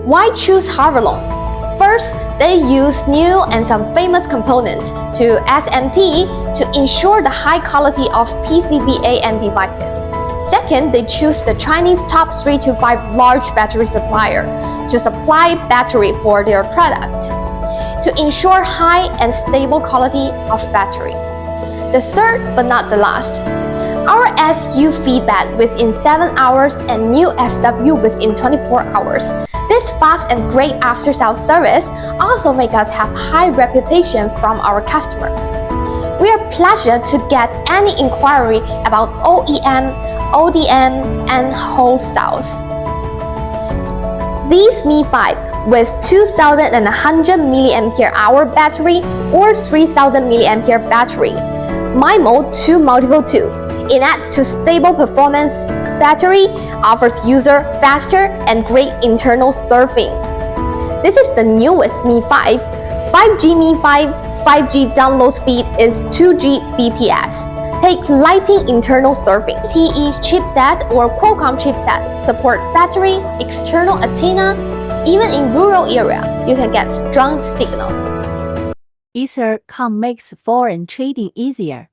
Why choose Harvilon? First, they use new and some famous components to SMT to ensure the high quality of PCBA and devices. Second, they choose the Chinese top 3 to 5 large battery supplier to supply battery for their product to ensure high and stable quality of battery. The third but not the last, our SU feedback within 7 hours and new SW within 24 hours. This fast and great after-sales service also make us have high reputation from our customers. We are pleased to get any inquiry about OEM, ODM, and wholesales. These MiFi with 2100 mAh battery or 3000 mAh battery, MiMo 2 multiple 2. It adds to stable performance. Battery offers user faster and great internal surfing. This is the newest MiFi. 5G MiFi 5G download speed is 2 Gbps. Take lighting internal surfing. LTE chipset or Qualcomm chipset support battery, external antenna. Even in rural area, you can get strong signal. Ether.com makes foreign trading easier.